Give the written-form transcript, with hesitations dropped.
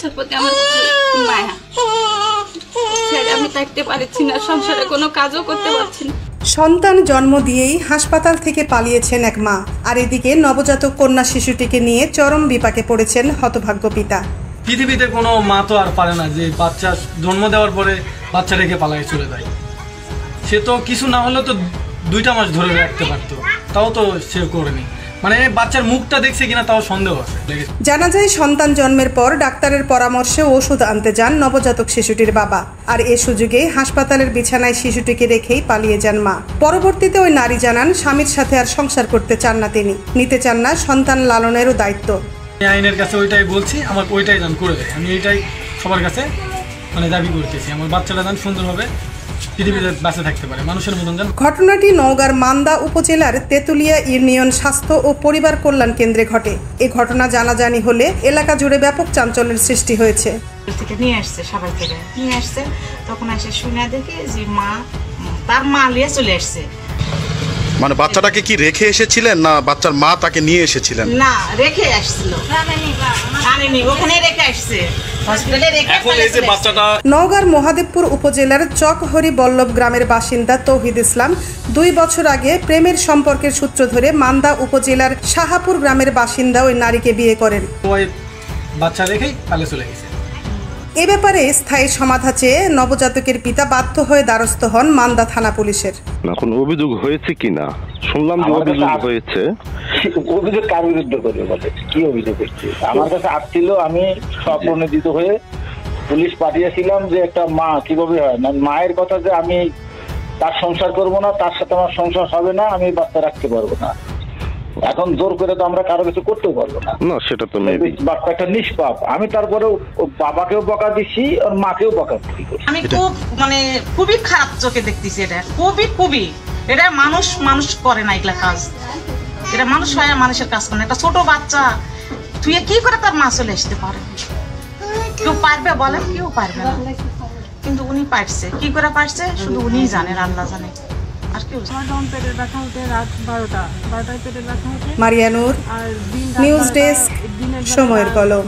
বাচ্চার প্রতি আমার মায়া, আমি থাকতে পারছি না, সংসারে কোনো কাজও করতে পারছি না। সন্তান জন্ম দিয়েই হাসপাতাল থেকে পালিয়েছেন এক মা, আর এদিকে নবজাতক কন্যা শিশুটিকে নিয়ে চরম বিপাকে পড়েছেন হতভাগ্য পিতা। পৃথিবীতে কোনো মা তো আর পারে না যে বাচ্চা জন্ম দেওয়ার পরে বাচ্চা রেখে পালায় চলে যায়। সে তো কিছু না হলেও তো 2টা মাস ধরে রাখতে পারতো, তাও তো সে করেনি। মানে বাচ্চার মুখটা দেখছে কিনা তাও সন্দেহ আছে। জানা যায় সন্তান জন্মের পর ডাক্তারের পরামর্শে ওষুধ আনতে যান নবজাতক শিশুটির বাবা, আর এ সুযোগে হাসপাতালের বিছানায় শিশুটিকে রেখেই পালিয়ে যান মা। পরবর্তীতে ওই নারী জানান স্বামীর সাথে আর সংসার করতে চান না, তিনি নিতে চান না সন্তান লালনেরও দায়িত্ব। আইনের কাছে ওইটাই বলছি, আমার ওইটাই জান করে দেয়। আমি এইটাই সবার কাছে মানে দাবি করতেছি, আমার বাচ্চাটা যেন সুন্দরভাবে পৃথিবীতে বাঁচে থাকতে পারে, মানুষের মতন যেন। ঘটনাটি নওগাঁর মান্দা উপজেলার তেতুলিয়া ইউনিয়ন স্বাস্থ্য ও পরিবার কল্যাণ কেন্দ্রে ঘটে। এই ঘটনা জানাজানি হলে এলাকা জুড়ে ব্যাপক চাঞ্চল্যের সৃষ্টি হয়েছে। নিয়ে আসছে সবাই থেকে নিয়ে আসছে, তখন এসে শুনে দেখি যে তার মা নিয়ে চলে আসছে। মানে বাচ্চাটাকে কি রেখে এসেছিলেন না বাচ্চার মা তাকে নিয়ে এসেছিলেন? না, রেখে আসছিল, ওখানে রেখে আসছে। নওগাঁর মহাদেবপুর উপজেলার চকহরি বল্লভ গ্রামের বাসিন্দা তৌহিদ ইসলাম 2 বছর আগে প্রেমের সম্পর্কের সূত্র ধরে মান্দা উপজেলার শাহাপুর গ্রামের বাসিন্দা ওই নারীকে বিয়ে করেন। বাচ্চা রেখেই পালিয়ে চলে গেছে। এ ব্যাপারে স্থায়ী সমাধান চেয়ে নবজাতকের পিতা বাধ্য হয়ে দ্বারস্থ হন মান্দা থানা পুলিশের। এখন অভিযোগ হয়েছে কিনা শুনলাম যে অভিযোগ হয়েছে। অভিযোগ কার বিরুদ্ধে করবে বলে? কি অভিযোগ হচ্ছে? আমার কাছে আসছিল, আমি স্বপ্রণোদিত হয়ে পুলিশ পাঠিয়েছিলাম যে একটা মা কিভাবে হয় না, মায়ের কথা যে আমি তার সংসার করব না, তার সাথে আমার সংসার হবে না, আমি বাচ্চা রাখতে পারবো না। এখন জোর করে তো আমরা কারো কিছু করতেও পারবো না। না, সেটা তো বাচ্চা একটা নিষ্পাপ। আমি তারপরেও বাবাকেও বকা দিচ্ছি আর মাকেও বকা দিচ্ছি। আমি খুবই খারাপ চোখে দেখতেছি এটা, খুবই এটা মানুষ করে না এগুলা কাজ। এটা মানুষ হয় মানুষের কাজ করে না। একটা ছোট বাচ্চা তুই কি করে তার মা চলে আসতে পারে? কেউ পারবে বলেন? কেউ পারবে না, কিন্তু উনি পারছে। কি করে পারছে শুধু উনিই জানেন, আল্লাহ জানে। আর কেউ পেটের ব্যথা হতে রাত 12টায় পেটের ব্যথা হতে। মারিয়া নূর, নিউজ ডেস্ক, সময়ের কলম।